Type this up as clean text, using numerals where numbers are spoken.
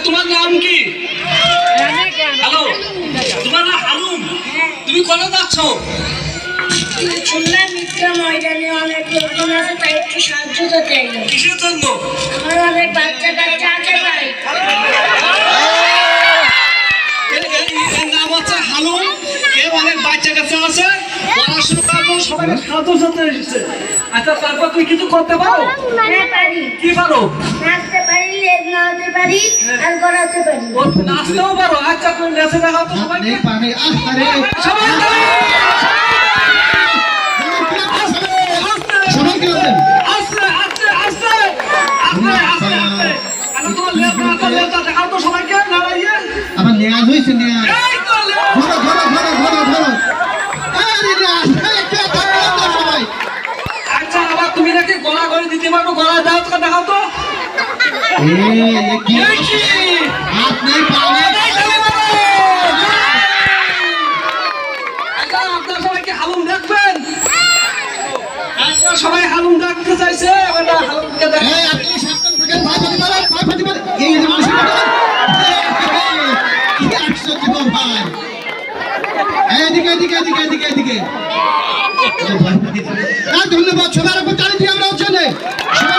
তোমার নাম কি? হ্যালো, তোমার নাম হালুম? তুমি কোথা যাচ্ছ? শুনলাম মিত্র ময়দানে অনেক লোকজন আছে, তাই একটু সাহায্য করতে এলাম। কিসের জন্য? আমার অনেক বাচ্চা কাচ্চা আছে ভাই। এর নাম হচ্ছে হালুম। এর অনেক বাচ্চা কাচ্চা আছে, পড়াশোনা করবো, সবাইকে সাহায্য করতে এসেছে। আচ্ছা, তারপর তুমি কিছু করতে পারো? হ্যাঁ পারি, কি পারো? নাচতে পারি, লেজ নাড়াতে পারি, আর গড়াতে পারি। ও, নাচতেও পারো? আচ্ছা, তুমি নেচে দেখাও তো সবাইকে। সবাই আস্তে আস্তে আস্তে আস্তে আস্তে আস্তে। আচ্ছা, তোমার লেজটা দেখাও তো সবাইকে নাড়াইয়ে। আবার নেয়াজ হয়েছে নেয়াজ এই তো লেজ। ধরো ধরো ধরো ধরো ধরো সবাই আচ্ছা, আবার তুমি নাকি গলা করে দিতে পারো, গলা দাও তো, দেখাও তো। কি এই কি? আপনি পানি আচ্ছা, আপনারা সবাই কি হালুম দেখবেন? আচ্ছা, সবাই হালুম দেখতে চাইছে, এবার হালুমকে দেখ। আপনি সাবধান থাকেন ভাই ফাটি পারে ভাই ফাটি পারে এই যে মানুষ কি আসছে কি ভাই এদিকে এদিকে এদিকে এদিকে এদিকে ধন্যবাদ সবার উপর টানি দিয়ে আমরা হচ্ছে সবাই